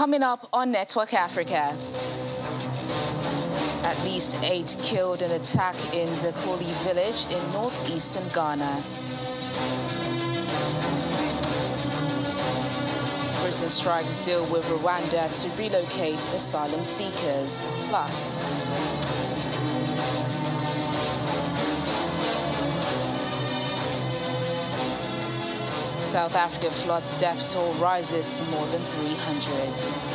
Coming up on Network Africa. At least 8 killed in attack in Zekoli village in northeastern Ghana. Britain strikes deal with Rwanda to relocate asylum seekers. Plus, South Africa floods death toll rises to more than 300.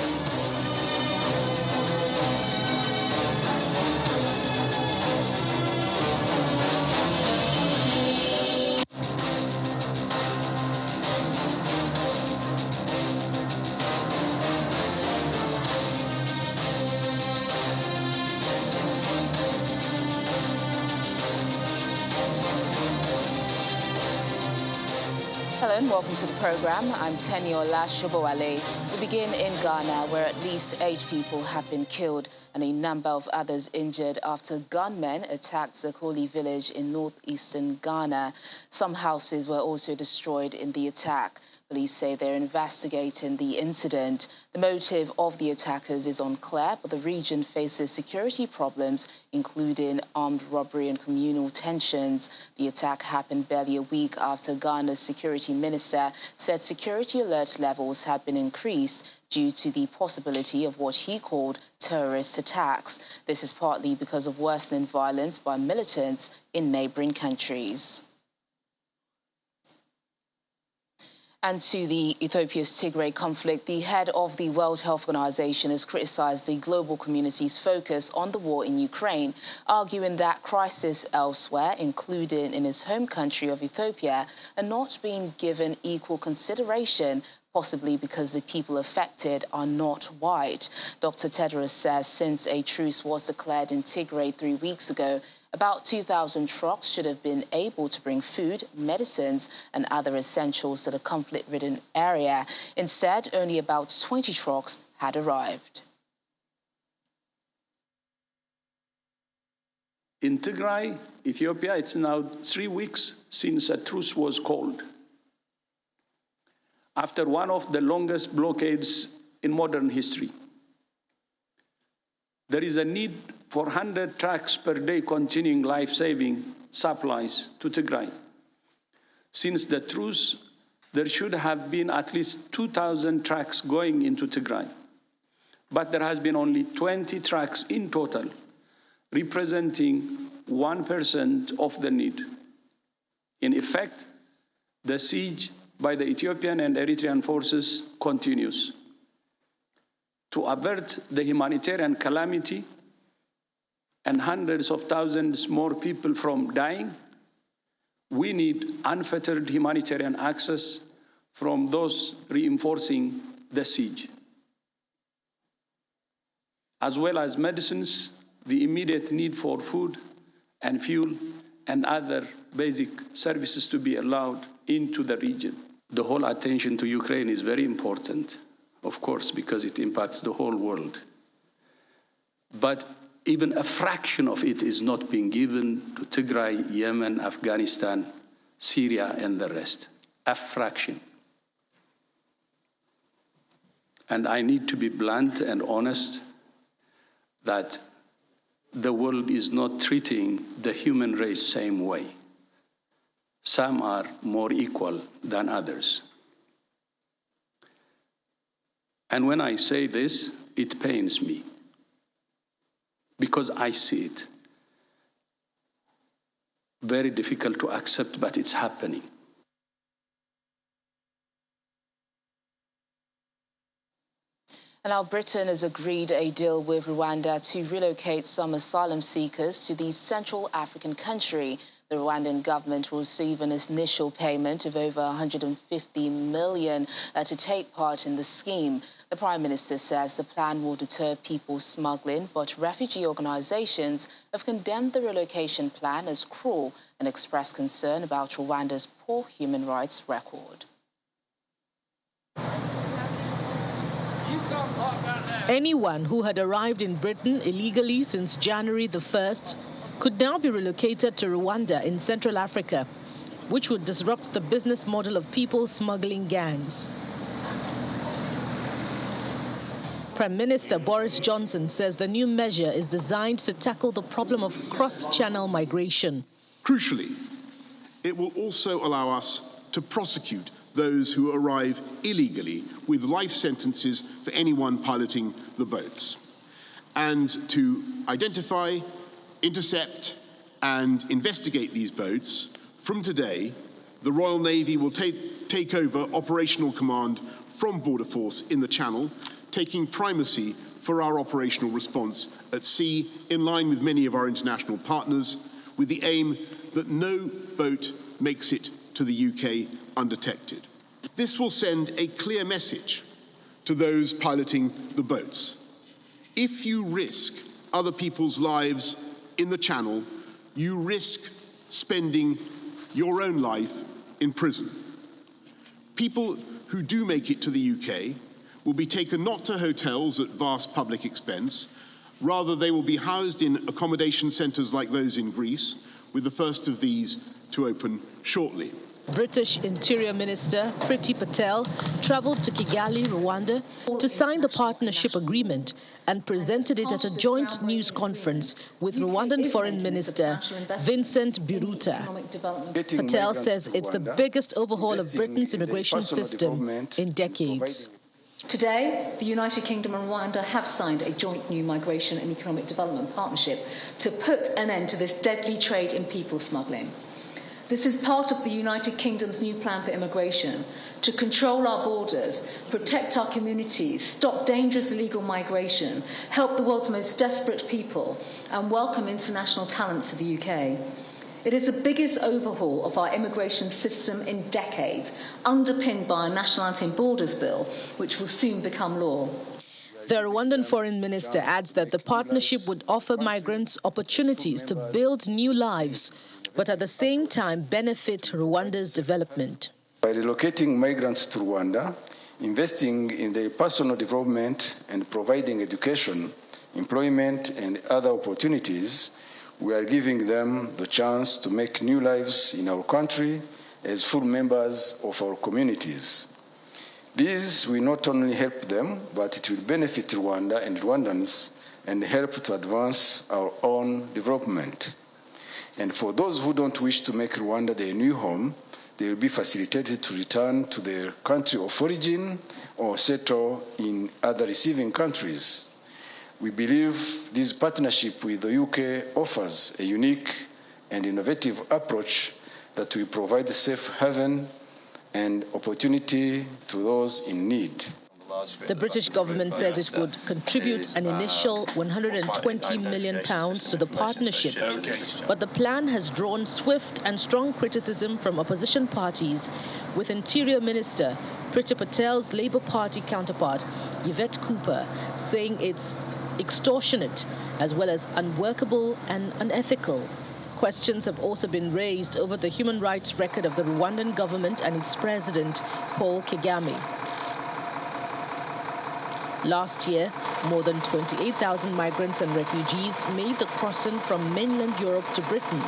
Hello and welcome to the program. I'm Teniola Shobowale. We begin in Ghana, where at least 8 people have been killed and a number of others injured after gunmen attacked Zekoli village in northeastern Ghana. Some houses were also destroyed in the attack. Police say they're investigating the incident. The motive of the attackers is unclear, but the region faces security problems, including armed robbery and communal tensions. The attack happened barely a week after Ghana's security minister said security alert levels had been increased due to the possibility of what he called terrorist attacks. This is partly because of worsening violence by militants in neighboring countries. And to the Ethiopia's Tigray conflict, the head of the World Health Organization has criticized the global community's focus on the war in Ukraine, arguing that crises elsewhere, including in his home country of Ethiopia, are not being given equal consideration, possibly because the people affected are not white. Dr. Tedros says since a truce was declared in Tigray 3 weeks ago, about 2,000 trucks should have been able to bring food, medicines, and other essentials to the conflict-ridden area. Instead, only about 20 trucks had arrived. In Tigray, Ethiopia, it's now 3 weeks since a truce was called. After one of the longest blockades in modern history, there is a need for 100 trucks per day continuing life-saving supplies to Tigray. Since the truce, there should have been at least 2,000 trucks going into Tigray. But there has been only 20 trucks in total, representing 1% of the need. In effect, the siege by the Ethiopian and Eritrean forces continues. To avert the humanitarian calamity and hundreds of thousands more people from dying, we need unfettered humanitarian access from those reinforcing the siege, as well as medicines, the immediate need for food and fuel and other basic services to be allowed into the region. The whole attention to Ukraine is very important, of course, because it impacts the whole world. But even a fraction of it is not being given to Tigray, Yemen, Afghanistan, Syria, and the rest. A fraction. And I need to be blunt and honest that the world is not treating the human race the same way. Some are more equal than others. And when I say this, it pains me, because I see it. Very difficult to accept, but it's happening. And now Britain has agreed a deal with Rwanda to relocate some asylum seekers to the Central African country. The Rwandan government will receive an initial payment of over 150 million to take part in the scheme. The Prime Minister says the plan will deter people smuggling, but refugee organizations have condemned the relocation plan as cruel and expressed concern about Rwanda's poor human rights record. Anyone who had arrived in Britain illegally since January the 1st could now be relocated to Rwanda in Central Africa, which would disrupt the business model of people smuggling gangs. Prime Minister Boris Johnson says the new measure is designed to tackle the problem of cross-channel migration. Crucially, it will also allow us to prosecute those who arrive illegally with life sentences for anyone piloting the boats, and to identify, intercept, and investigate these boats. From today, the Royal Navy will take over operational command from Border Force in the Channel, taking primacy for our operational response at sea, in line with many of our international partners, with the aim that no boat makes it to the UK undetected. This will send a clear message to those piloting the boats. If you risk other people's lives in the Channel, you risk spending your own life in prison. People who do make it to the UK will be taken not to hotels at vast public expense. Rather, they will be housed in accommodation centres like those in Greece, with the first of these to open shortly. British Interior Minister Priti Patel travelled to Kigali, Rwanda, to sign the partnership agreement and presented it at a joint news conference with Rwandan Foreign Minister Vincent Biruta. Patel says it's the biggest overhaul of Britain's immigration system in decades. Today, the United Kingdom and Rwanda have signed a joint new migration and economic development partnership to put an end to this deadly trade in people smuggling. This is part of the United Kingdom's new plan for immigration to control our borders, protect our communities, stop dangerous illegal migration, help the world's most desperate people, and welcome international talents to the UK. It is the biggest overhaul of our immigration system in decades, underpinned by a Nationality and Borders Bill, which will soon become law. The Rwandan Foreign Minister adds that the partnership would offer migrants opportunities to build new lives, but at the same time benefit Rwanda's development. By relocating migrants to Rwanda, investing in their personal development and providing education, employment and other opportunities, we are giving them the chance to make new lives in our country as full members of our communities. This will not only help them, but it will benefit Rwanda and Rwandans and help to advance our own development. And for those who don't wish to make Rwanda their new home, they will be facilitated to return to their country of origin or settle in other receiving countries. We believe this partnership with the UK offers a unique and innovative approach that will provide safe haven and opportunity to those in need. The British government says it would contribute an initial £120 million to the partnership, but the plan has drawn swift and strong criticism from opposition parties, with Interior Minister Priti Patel's Labour Party counterpart, Yvette Cooper, saying it's extortionate as well as unworkable and unethical. Questions have also been raised over the human rights record of the Rwandan government and its president, Paul Kagame. Last year, more than 28,000 migrants and refugees made the crossing from mainland Europe to Britain.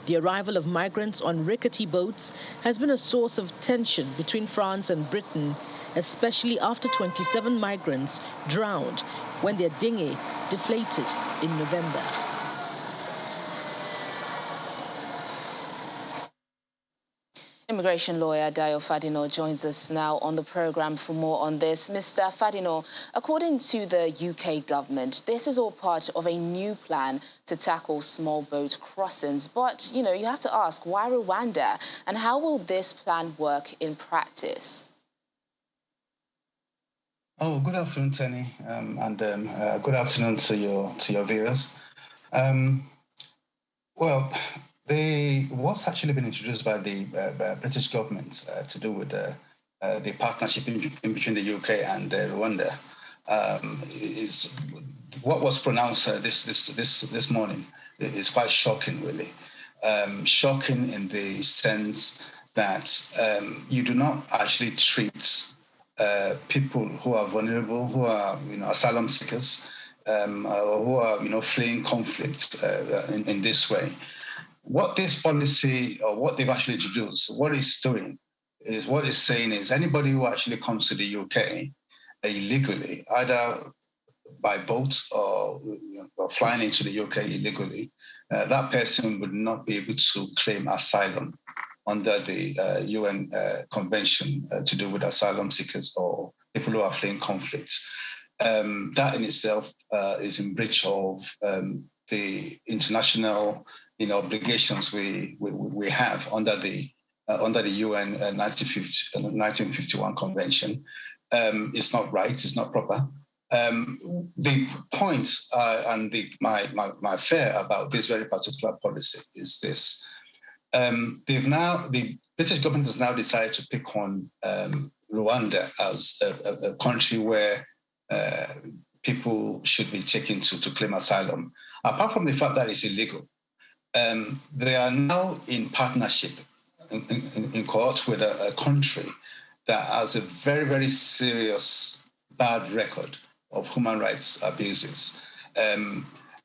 The arrival of migrants on rickety boats has been a source of tension between France and Britain, especially after 27 migrants drowned when their dinghy deflated in November. Immigration lawyer Dayo Fadino joins us now on the programme for more on this. Mr. Fadino, according to the UK government, this is all part of a new plan to tackle small boat crossings. But, you have to ask, why Rwanda? And how will this plan work in practice? Oh, good afternoon, Tenny, and good afternoon to your viewers. What's actually been introduced by the British government to do with the partnership in between the UK and Rwanda is what was pronounced this morning is quite shocking, really. Shocking in the sense that you do not actually treat people who are vulnerable, who are asylum seekers, or who are fleeing conflict in this way. What this policy, or what they've actually introduced, what it's doing is, what it's saying is anybody who actually comes to the UK illegally, either by boat or flying into the UK illegally, that person would not be able to claim asylum under the UN Convention to do with asylum seekers or people who are fleeing conflict. That in itself is in breach of the international obligations we have under the UN 1951 Convention. It's not right, it's not proper. The point and my fear about this very particular policy is this. The British government has now decided to pick on Rwanda as a country where people should be taken to claim asylum. Apart from the fact that it's illegal, they are now in partnership, in court with a country that has a very, very serious bad record of human rights abuses.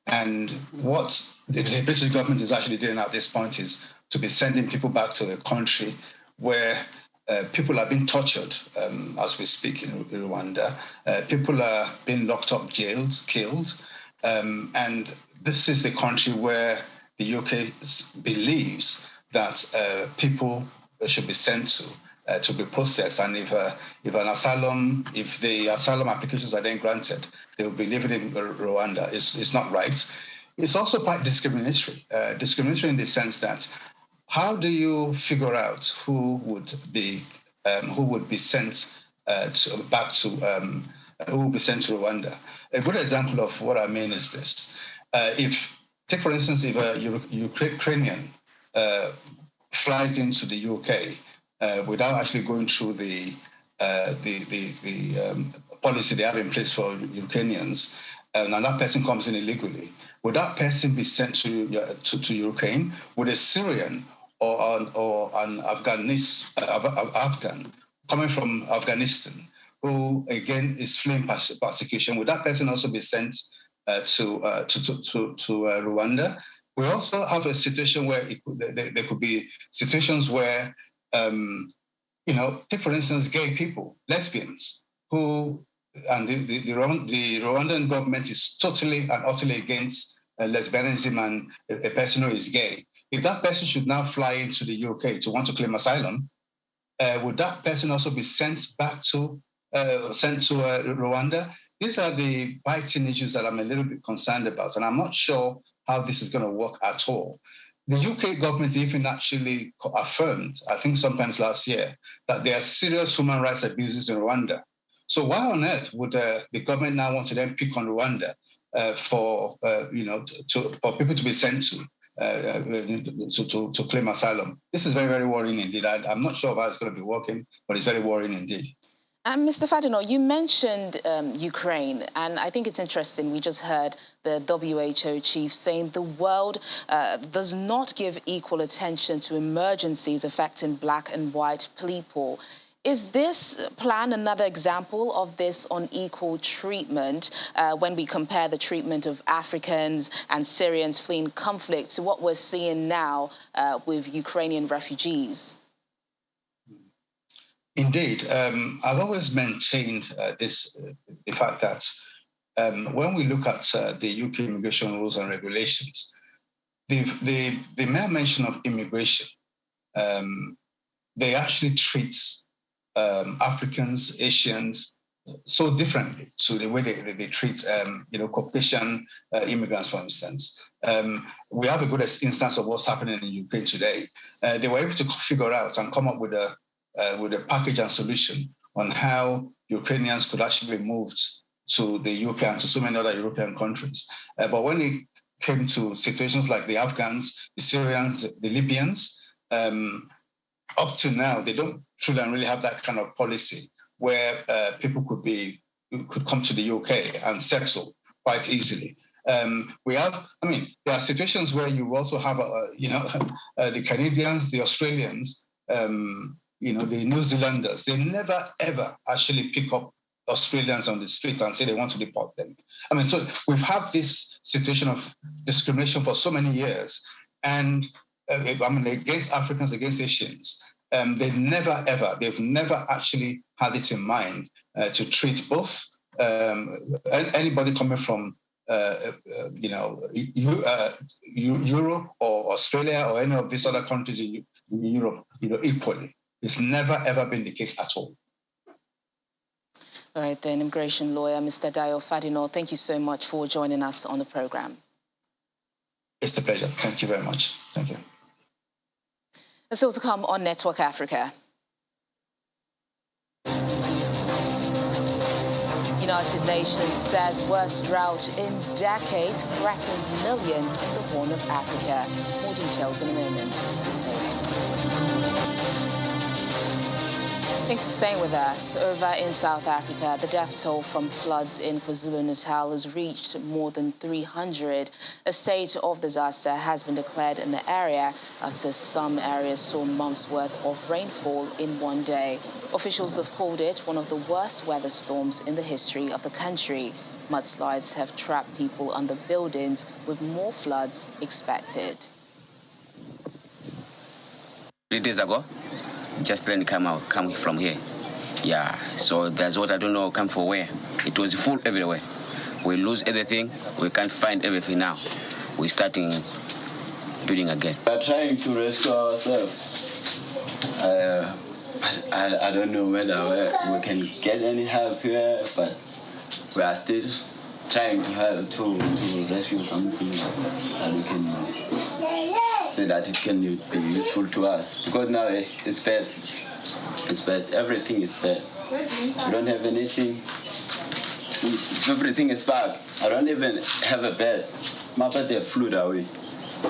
And what the British government is actually doing at this point is to be sending people back to a country where people are being tortured as we speak in Rwanda. People are being locked up, jailed, killed. And this is the country where the UK believes that people should be sent to be processed. And if the asylum applications are then granted, they will be living in Rwanda. It's not right. It's also quite discriminatory. Discriminatory in the sense that how do you figure out who would be sent back to who will be sent to Rwanda? A good example of what I mean is this: take for instance, if a Ukrainian flies into the UK without actually going through the policy they have in place for Ukrainians, and that person comes in illegally, would that person be sent to Ukraine? Would a Syrian or an Afghan coming from Afghanistan, who again is fleeing persecution, would that person also be sent to Rwanda? We also have a situation where there could be situations where, take for instance, gay people, lesbians, who, and the Rwandan government is totally and utterly against lesbianism and a person who is gay. If that person should now fly into the UK to want to claim asylum, would that person also be sent back to Rwanda? These are the biting issues that I'm a little bit concerned about, and I'm not sure how this is going to work at all. The UK government even actually affirmed, I think sometimes last year, that there are serious human rights abuses in Rwanda. So why on earth would the government now want to then pick on Rwanda for people to be sent to claim asylum? This is very, very worrying indeed. I'm not sure how it's going to be working, but it's very worrying indeed. Mr. Fadino, you mentioned Ukraine, and I think it's interesting. We just heard the WHO chief saying the world does not give equal attention to emergencies affecting Black and white people. Is this plan another example of this unequal treatment when we compare the treatment of Africans and Syrians fleeing conflict to what we're seeing now with Ukrainian refugees? Indeed. I've always maintained the fact that when we look at the UK immigration rules and regulations, the mere mention of immigration, they actually treat Africans, Asians so differently to the way they treat Caucasian immigrants, for instance. We have a good instance of what's happening in Ukraine today. They were able to figure out and come up with a package and solution on how Ukrainians could actually be moved to the UK and to so many other European countries. But when it came to situations like the Afghans, the Syrians, the Libyans, up to now, they don't truly and really have that kind of policy where people could come to the UK and settle quite easily. There are situations where you also have, the Canadians, the Australians, the New Zealanders, they never, ever actually pick up Australians on the street and say they want to deport them. So we've had this situation of discrimination for so many years. And against Africans, against Asians, they've never actually had it in mind to treat both anybody coming from Europe or Australia or any of these other countries in Europe, equally. It's never ever been the case at all. All right, then, immigration lawyer Mr. Dayo Fadino, thank you so much for joining us on the program. It's a pleasure. Thank you very much. Thank you. And still to come on Network Africa. United Nations says worst drought in decades threatens millions in the Horn of Africa. More details in a moment. Please stay with us. Thanks for staying with us. Over in South Africa, the death toll from floods in KwaZulu-Natal has reached more than 300. A state of disaster has been declared in the area after some areas saw months' worth of rainfall in one day. Officials have called it one of the worst weather storms in the history of the country. Mudslides have trapped people under buildings, with more floods expected. 3 days ago, just then come from here. Yeah, so there's what I don't know, come for where. It was full everywhere. We lose everything, we can't find everything now. We're starting building again. We're trying to rescue ourselves. I don't know whether we can get any help here, but we are still trying to help to rescue something that we can say that it can be useful to us. Because now it's bad. It's bad. Everything is bad. We don't have anything. Everything is bad. I don't even have a bed. My bed flew away.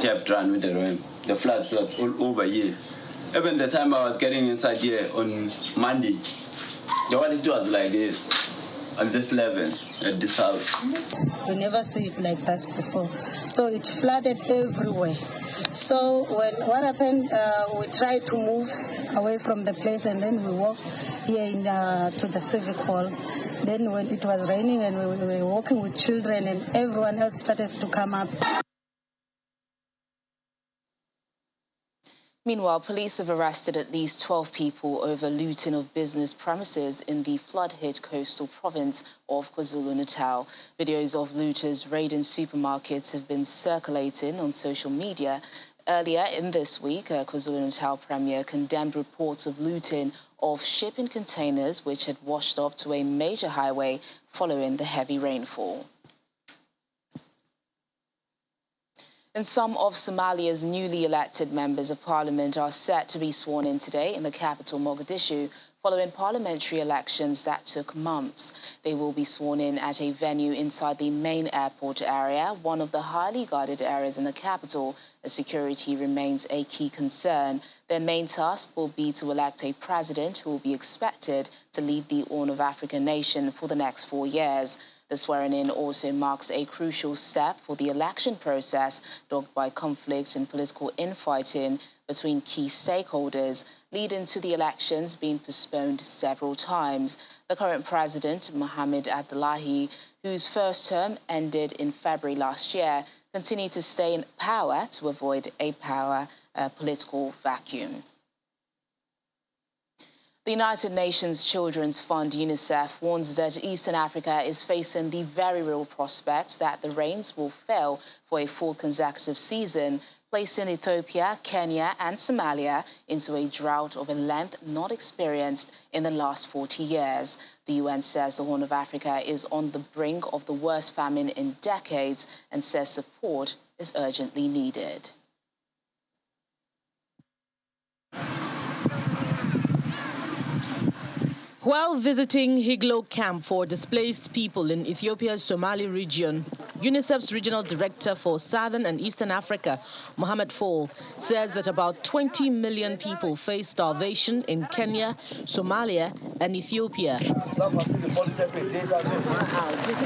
Jeff drowned with the rain. The floods were all over here. Even the time I was getting inside here on Monday, the water was like this, on this level, at this house. We never see it like this before. So it flooded everywhere. So what happened, we tried to move away from the place, and then we walked here to the civic hall. Then when it was raining and we were walking with children, and everyone else started to come up. Meanwhile, police have arrested at least 12 people over looting of business premises in the flood-hit coastal province of KwaZulu-Natal. Videos of looters raiding supermarkets have been circulating on social media. Earlier in this week, KwaZulu-Natal Premier condemned reports of looting of shipping containers which had washed up to a major highway following the heavy rainfall. And some of Somalia's newly elected members of parliament are set to be sworn in today in the capital, Mogadishu, following parliamentary elections that took months. They will be sworn in at a venue inside the main airport area, one of the highly guarded areas in the capital, as security remains a key concern. Their main task will be to elect a president who will be expected to lead the Horn of Africa nation for the next 4 years. The swearing-in also marks a crucial step for the election process, dogged by conflicts and political infighting between key stakeholders, leading to the elections being postponed several times. The current president, Mohamed Abdullahi, whose first term ended in February last year, continued to stay in power to avoid a political vacuum. The United Nations Children's Fund, UNICEF, warns that Eastern Africa is facing the very real prospect that the rains will fail for a 4th consecutive season, placing Ethiopia, Kenya and Somalia into a drought of a length not experienced in the last 40 years. The UN says the Horn of Africa is on the brink of the worst famine in decades and says support is urgently needed. While visiting Higlo camp for displaced people in Ethiopia's Somali region, UNICEF's regional director for Southern and Eastern Africa, Mohamed Fall, says that about 20 million people face starvation in Kenya, Somalia and Ethiopia.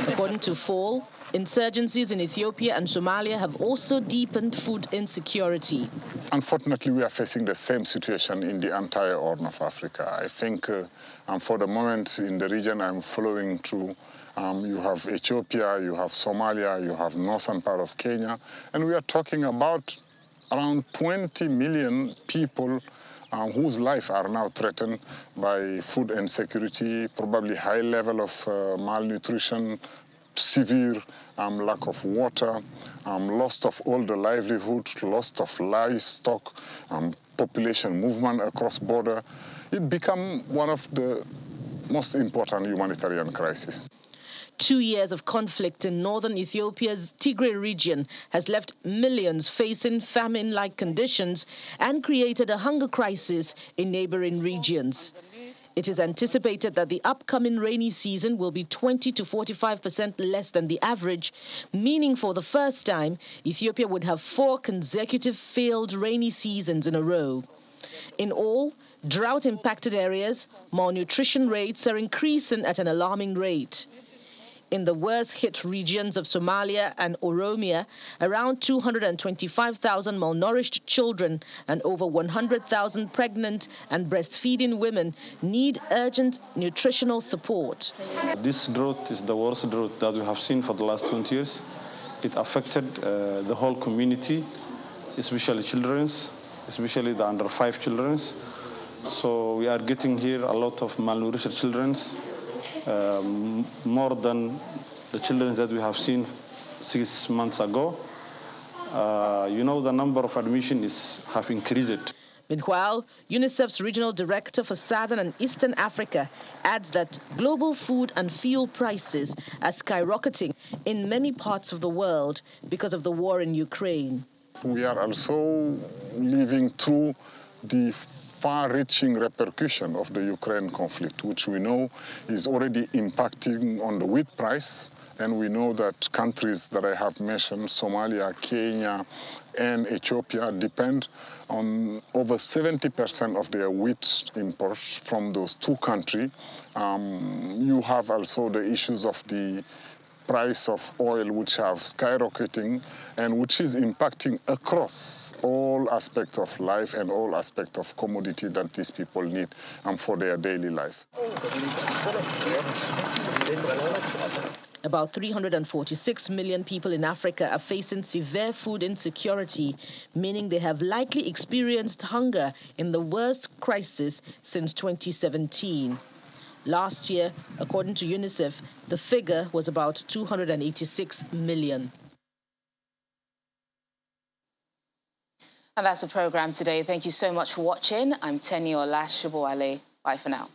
According to Fall, insurgencies in Ethiopia and Somalia have also deepened food insecurity. Unfortunately, we are facing the same situation in the entire Horn of Africa. I think for the moment in the region I'm following through, you have Ethiopia, you have Somalia, you have northern part of Kenya, and we are talking about around 20 million people whose life are now threatened by food insecurity, probably high level of malnutrition, severe lack of water, loss of all the livelihood, loss of livestock, population movement across border. It become one of the most important humanitarian crises. 2 years of conflict in northern Ethiopia's Tigray region has left millions facing famine-like conditions and created a hunger crisis in neighboring regions. It is anticipated that the upcoming rainy season will be 20 to 45% less than the average, meaning for the first time, Ethiopia would have 4 consecutive failed rainy seasons in a row. In all, drought-impacted areas, malnutrition rates are increasing at an alarming rate. In the worst-hit regions of Somalia and Oromia, around 225,000 malnourished children and over 100,000 pregnant and breastfeeding women need urgent nutritional support. This drought is the worst drought that we have seen for the last 20 years. It affected the whole community, especially children, especially the under 5 children. So we are getting here a lot of malnourished children. More than the children that we have seen 6 months ago. The number of admissions have increased. Meanwhile, UNICEF's regional director for Southern and Eastern Africa adds that global food and fuel prices are skyrocketing in many parts of the world because of the war in Ukraine. We are also living through the far-reaching repercussion of the Ukraine conflict, which we know is already impacting on the wheat price. And we know that countries that I have mentioned, Somalia, Kenya, and Ethiopia, depend on over 70% of their wheat imports from those 2 countries. You have also the issues of the price of oil, which have skyrocketing and which is impacting across all aspects of life and all aspects of commodity that these people need for their daily life. About 346 million people in Africa are facing severe food insecurity, meaning they have likely experienced hunger in the worst crisis since 2017. Last year, according to UNICEF, the figure was about 286 million. And that's the program today. Thank you so much for watching. I'm Teniola Shubowale. Bye for now.